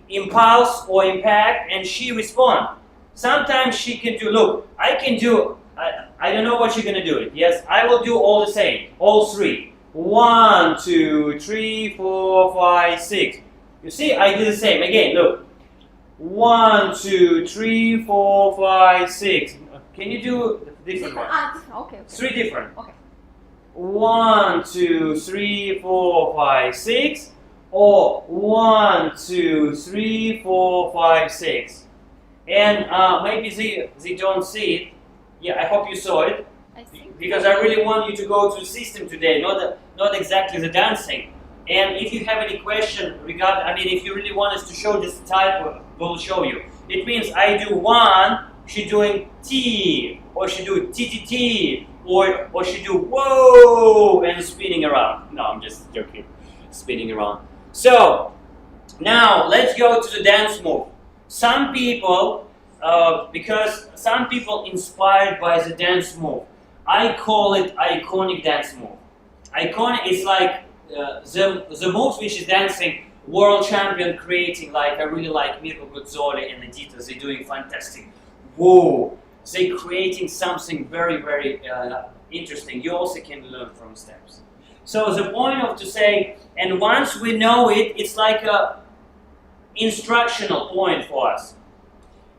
impulse or impact, and she responds. Sometimes she can do, look, I can do, I don't know what you're going to do. Yes, I will do all the same, all three. 1, 2, 3, 4, 5, 6. You see, I do the same. Again, look. 1, 2, 3, 4, 5, 6. Can you do different ones? Okay. 3 different. Okay. 1, 2, 3, 4, 5, 6. Or 1, 2, 3, 4, 5, 6. And maybe they don't see it. Yeah, I hope you saw it. I see. Because I really want you to go to the system today, not exactly the dancing. And if you have any question regarding, I mean, if you really want us to show this type, we'll show you. It means I do 1, she doing T, or she do T, or she do whoa, and spinning around. No, I'm just joking, spinning around. So, now let's go to the dance move. Some people, because some people inspired by the dance move, I call it iconic dance move. Iconic is like the moves which is dancing world champion creating, like I really like Mirko Guzzoli and Edita, they're doing fantastic. Whoa, they're creating something very, very interesting. You also can learn from steps. So the point of to say, and once we know it, it's like a instructional point for us.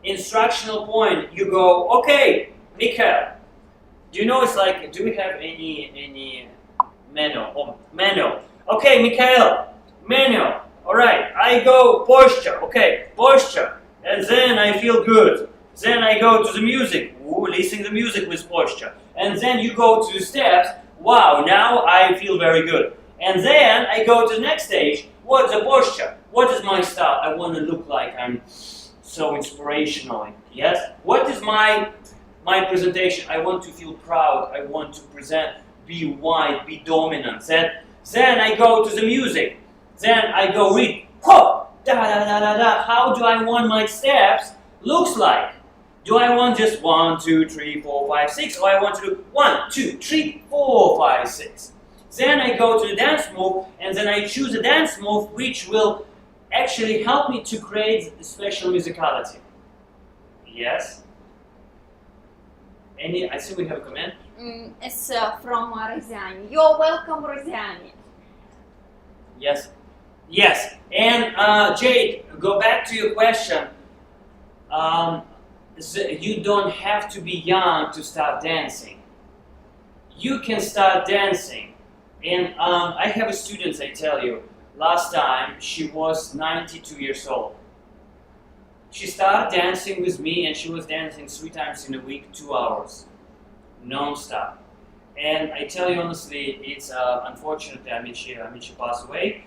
Instructional point, you go, okay, Mikhail, do you know it's like, do we have any manual? Oh, manual. Okay, Mikhail, manual. Alright, I go posture. Okay, posture. And then I feel good. Then I go to the music. Ooh, listen to the music with posture. And then you go to the steps. Wow, now I feel very good. And then I go to the next stage. What's the posture? What is my style? I want to look like I'm so inspirational. Yes? What is my presentation? I want to feel proud. I want to present, be wide, be dominant. Then I go to the music. Then I go read. Ho! Da da da da da. How do I want my steps looks like? Do I want just 1, 2, 3, 4, 5, 6? Or I want to do 1, 2, 3, 4, 5, 6. Then I go to the dance move, and then I choose a dance move which will actually help me to create a special musicality. Yes? I see we have a comment. It's from Reziani. You're welcome, Reziani. Yes. Yes. And Jade, go back to your question. You don't have to be young to start dancing. You can start dancing. And I have a student, I tell you, last time she was 92 years old. She started dancing with me and she was dancing 3 times in a week, 2 hours, non-stop. And I tell you honestly, it's unfortunately, she passed away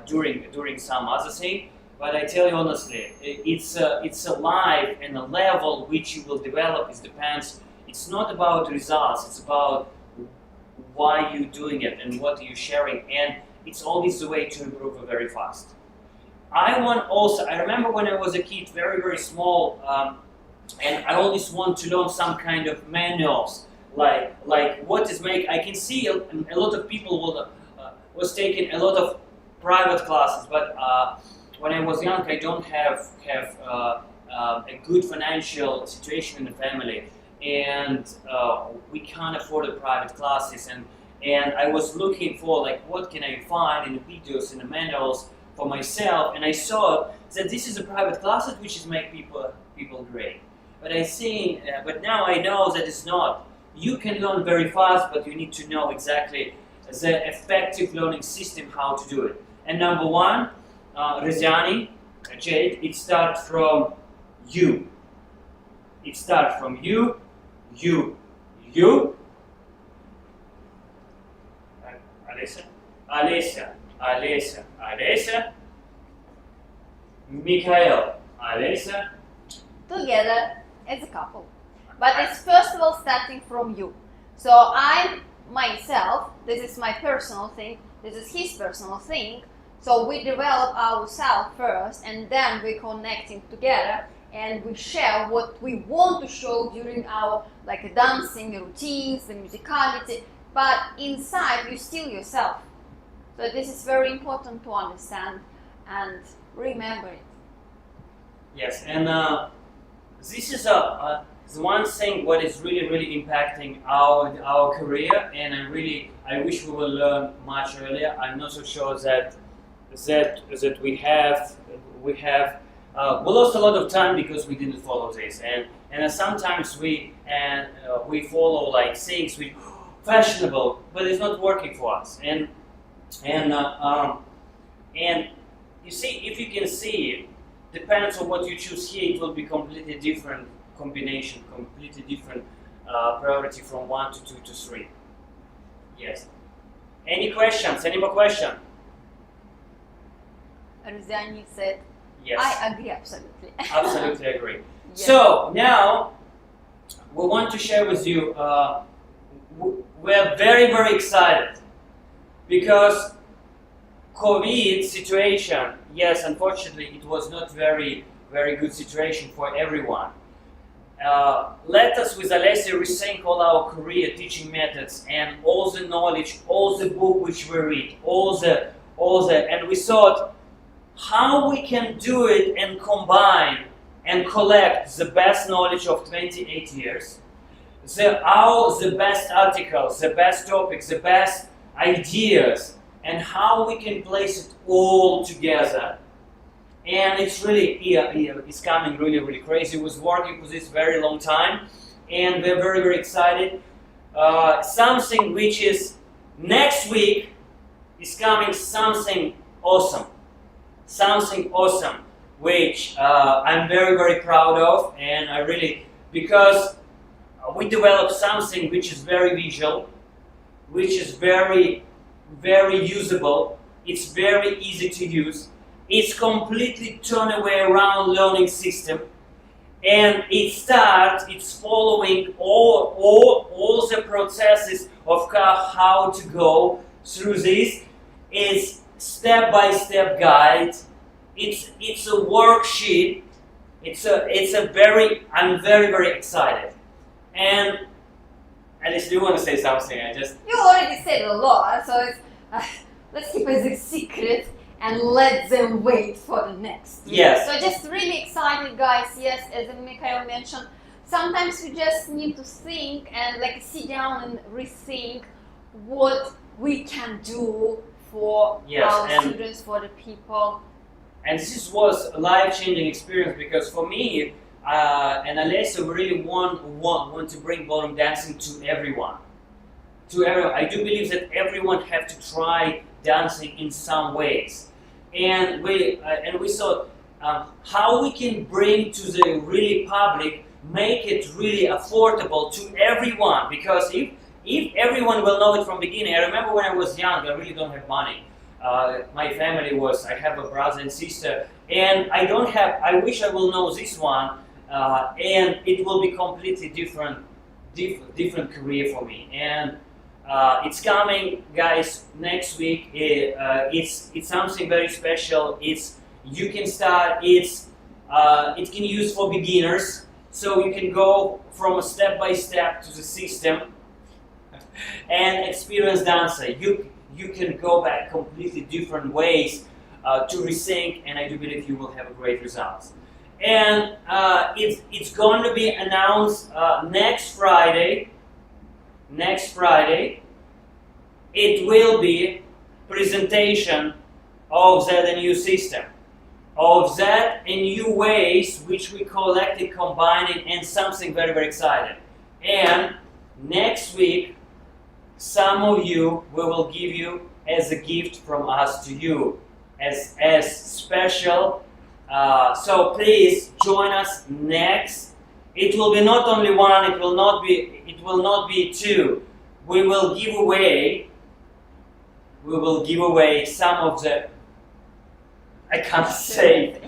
during some other thing. But I tell you honestly, it's a life and a level which you will develop. It depends. It's not about results. It's about why you're doing it and what you're sharing. And it's always the way to improve very fast. I remember when I was a kid, very, very small, and I always want to learn some kind of manuals, like what is make. I can see a lot of people was taking a lot of private classes, but when I was young, I don't have a good financial situation in the family, and we can't afford the private classes. And I was looking for like what can I find in the videos, in the manuals for myself, and I saw that this is a private classes which is make people great. But but now I know that it's not. You can learn very fast, but you need to know exactly the effective learning system how to do it. And number one. Reziani, Jade, it starts from you. It starts from you. Olesya. Mikhail, Olesya. Together as a couple. But it's first of all starting from you. So I myself, this is my personal thing, this is his personal thing. So we develop ourselves first, and then we're connecting together, and we share what we want to show during our dancing routines, the musicality. But inside, you're still yourself. So this is very important to understand and remember it. Yes, and this is one thing what is really impacting our career, and I wish we will learn much earlier. I'm not so sure that we lost a lot of time because we didn't follow this, and sometimes we follow like things which fashionable, but it's not working for us, and you see, if you can see, depends on what you choose here, it will be completely different combination, completely different priority from 1 to 2 to 3. Yes. Any questions? Any more questions? Ruziani said, yes. I agree absolutely. Absolutely agree. Yes. So now we want to share with you, we're very excited because COVID situation, yes, unfortunately it was not very good situation for everyone. Let us with Olesya rethink all our career teaching methods and all the knowledge, all the book which we read, all the, and we thought how we can do it and combine and collect the best knowledge of 28 years, the best articles, the best topics, the best ideas, and how we can place it all together. And it's really, it's coming really crazy. We was working for this very long time, and we're very excited. Something which is next week is coming, something awesome, which I'm very proud of, and I really, because we developed something which is very visual, which is very usable. It's very easy to use. It's completely turn away around learning system, and it's following all the processes of how to go through this. It's step-by-step guide. It's a worksheet. I'm very excited. And Alice, do you want to say something? You already said a lot, so it's, let's keep it as a secret and let them wait for the next. Yes. So just really excited, guys. Yes, as Mikhail mentioned, sometimes we just need to think and like sit down and rethink what we can do for our students, for the people. And this was a life-changing experience because for me and Olesya, we really want to bring ballroom dancing to everyone. I do believe that everyone have to try dancing in some ways, and we thought how we can bring to the really public, make it really affordable to everyone. Because if everyone will know it from beginning, I remember when I was young, I really don't have money. My family I have a brother and sister, and I wish I will know this one, and it will be completely different career for me. And it's coming, guys, next week. It's something very special. You can start. It can use for beginners, so you can go from a step-by-step to the system and experience dancer. You can go back completely different ways to rethink, and I do believe you will have a great results. And it's going to be announced next Friday. Next Friday, it will be presentation of the new system, of that and new ways which we collected, combining, and something very exciting. And next week, some of you we will give you as a gift from us to you, as special. So please join us next. It will be not only one. It will not be two. We will give away some of the. I can't say.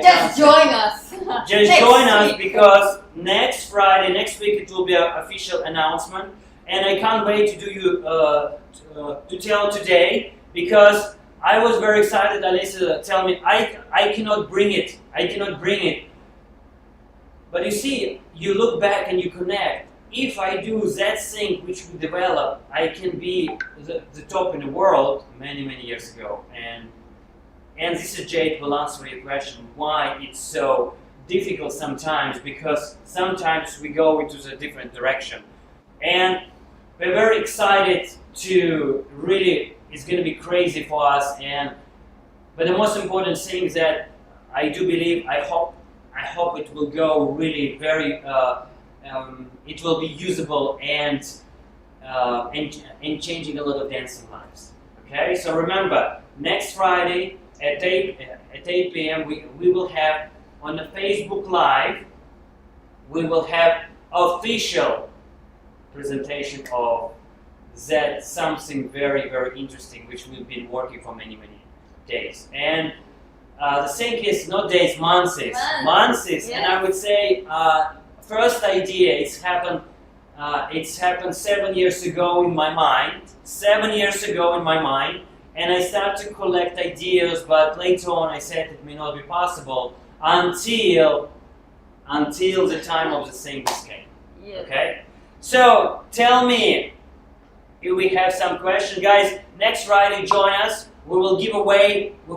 Just join us. Just join us, because next Friday, next week, it will be an official announcement, and I can't wait to do you to tell today, because I was very excited. Olesya tell me I cannot bring it. But you see, you look back and you connect. if I do that thing which we develop, I can be the top in the world many, many years ago. And this is Jade will answer your question, why it's so difficult sometimes, because sometimes we go into a different direction. And we're very excited to really, it's going to be crazy for us. But the most important thing is that I do believe, I hope it will go really very, it will be usable and changing a lot of dancing lives. Okay, so remember, next Friday at 8 p.m. we will have on the Facebook Live, we will have official presentation of that something very, very interesting which we've been working for many, many days. And the thing is, not days, months. Yes. And I would say, first idea, it's happened 7 years ago in my mind. 7 years ago in my mind. And I started to collect ideas, but later on I said it may not be possible until the time of the thing came. Yes. Okay? So, tell me, if we have some questions. Guys, next Friday, join us. We will give away a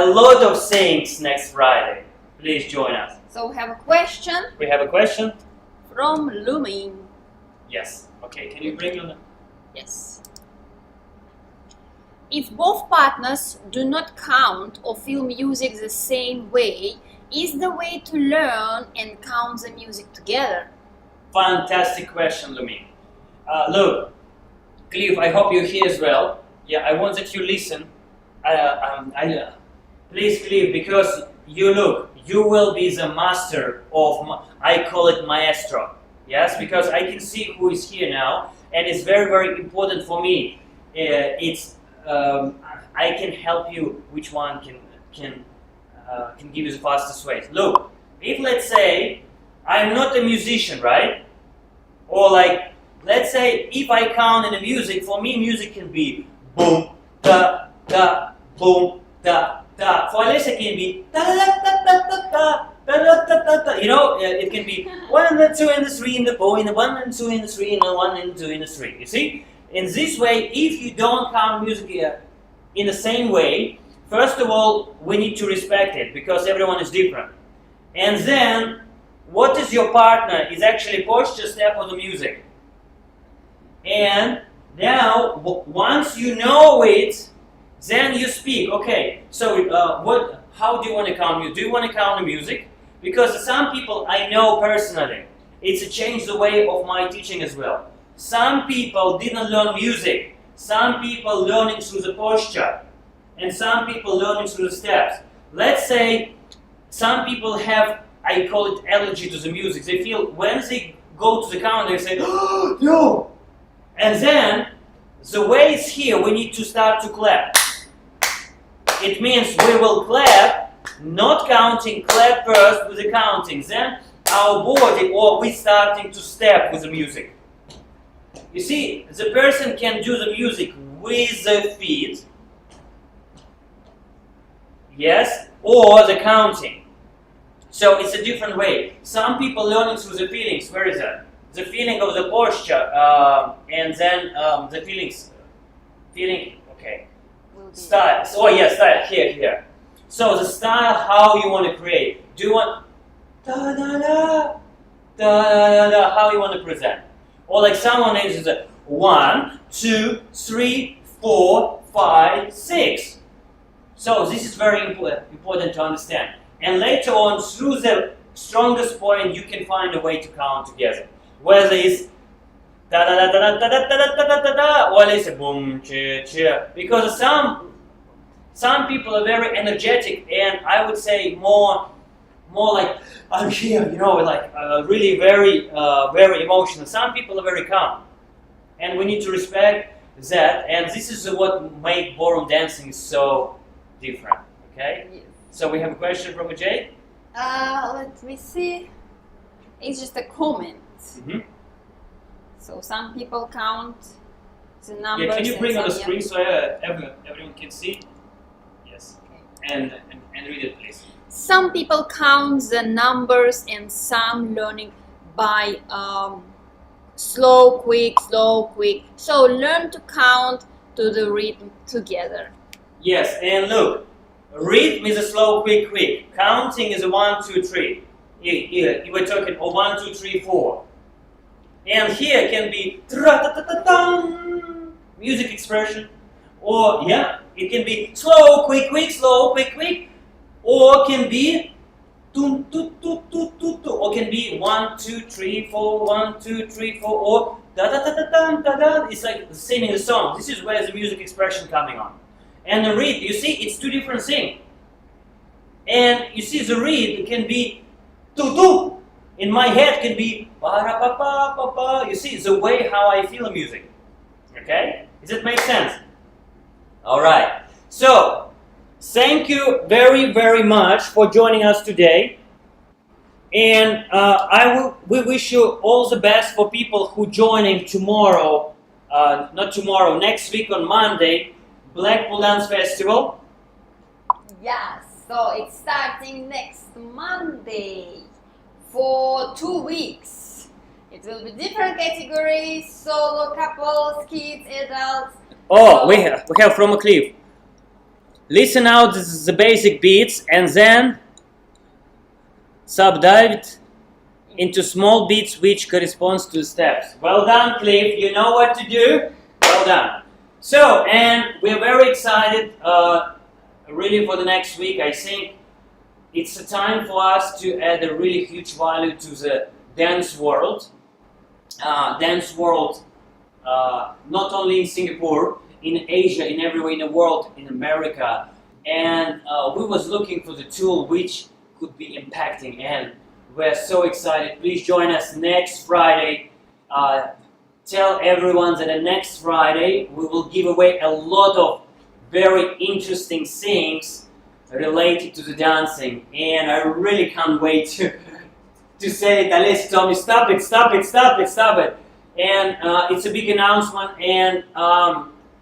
lot of things next Friday. Please join us. So we have a question. We have a question from Lumin. Yes. Okay. Can you bring on? Yes. If both partners do not count or feel music the same way, is the way to learn and count the music together? Fantastic question, Lumin. Look, Cliff, I hope you're here as well. Yeah, I want that you listen. Please, Cliff, because you will be the master of, I call it maestro. Yes, because I can see who is here now, and it's very, very important for me. I can help you which one can give you the fastest way. Look, if let's say I'm not a musician, right? Or like, let's say if I count in the music, for me music can be boom, da, da, boom, da, da. For Olesya can be da, da, da, da, da, da, da, da, da, da. You know, it can be 1 and the 2 and the 3 in the bow, in the 1 and 2 and the 3 and the 1 and 2 and the 3. You see? In this way, if you don't count music in the same way, first of all, we need to respect it because everyone is different. And then, what is your partner is actually posture step of the music. And now, once you know it, then you speak. Okay, so how do you want to count music? Do you want to count the music? Because some people I know personally, it's changed the way of my teaching as well. Some people didn't learn music. Some people learning through the posture. And some people learning through the steps. Let's say some people have, I call it allergy to the music. They feel when they go to the count, they say, oh, no! And then, the way it's here, we need to start to clap. It means we will clap, not counting, clap first with the counting. Then our body, or we starting to step with the music. You see, the person can do the music with the feet, yes, or the counting. So it's a different way. Some people learning through the feelings. Where is that? The feeling of the posture, and then the feeling, okay. Style. Oh yeah, style, here. So the style, how you want to create. Do you want da da da, da da da, how you want to present? Or like someone is 1, 2, 3, 4, 5, 6. So this is very important to understand. And later on, through the strongest point, you can find a way to count together. Whether it's da da da da da da da da da da da, or it's a boom cha cha. Because some people are very energetic, and I would say more like I'm here, you know, like really very very emotional. Some people are very calm, and we need to respect that. And this is what makes ballroom dancing so different. Okay. Yes. So we have a question from Jay. Let me see. It's just a comment. Mm-hmm. So some people count the numbers. Yeah, can you bring on the screen so everyone can see? Yes. Okay. and read it, please. Some people count the numbers and some learning by slow, quick. So learn to count to the rhythm together. Yes, and look, rhythm is a slow, quick. Counting is a 1, 2, 3. Here, we're talking 1, 2, 3, 4. And here can be music expression, or it can be slow, quick, slow, quick, or can be or can be 1, 2, 3, 4, 1, 2, 3, 4, or da. It's like singing a song. This is where the music expression coming on. And the read, you see, it's two different things. And you see, the read can be tu. In my head can be pa. You see, the way how I feel the music. Okay? Does it make sense? All right. So, thank you very, very much for joining us today. And we wish you all the best for people who joining tomorrow, not tomorrow, next week on Monday, Blackpool Dance Festival. Yes, so it's starting next Monday for 2 weeks. It will be different categories, solo, couples, kids, adults. Oh, we have from a clip. Listen out the basic beats and then subdive it into small beats which corresponds to the steps. Well done, Cliff. You know what to do. Well done. So, and we're very excited really for the next week. I think it's a time for us to add a really huge value to the dance world. Not only in Singapore, in Asia, in everywhere in the world, in America. And we was looking for the tool which could be impacting, and we're so excited. Please join us next Friday. Tell everyone that next Friday we will give away a lot of very interesting things related to the dancing, and I really can't wait to say it. Olesya told me, stop it. And it's a big announcement, and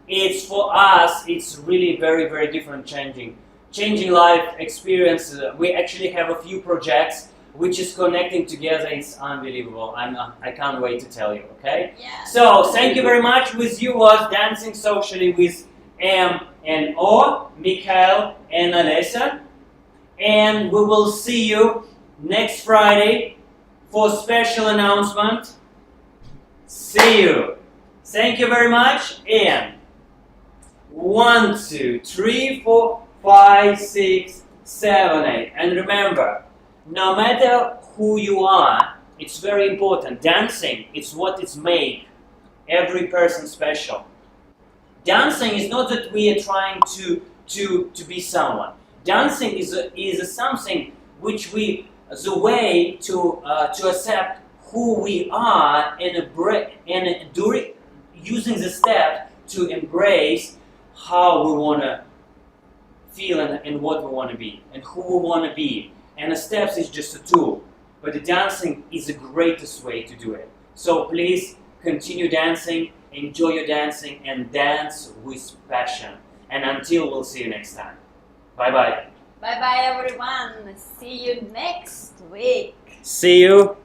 it's for us, it's really very, very different, changing life experiences. We actually have a few projects which is connecting together. It's unbelievable. I can't wait to tell you, okay? Yeah. So, thank you very much. With you was Dancing Socially with M and O, Mikhail and Olesya. And we will see you next Friday for special announcement. See you. Thank you very much. And 1, 2, 3, 4, 5, 6, 7, 8. And remember, no matter who you are, it's very important. Dancing, it's what it's made. Every person special. Dancing is not that we are trying to be someone. Dancing is something which the way to accept who we are and using the step to embrace how we want to feel and what we want to be and who we want to be. And the steps is just a tool, but the dancing is the greatest way to do it. So please continue dancing, enjoy your dancing, and dance with passion. And until we'll see you next time. Bye bye. Bye bye everyone. See you next week. See you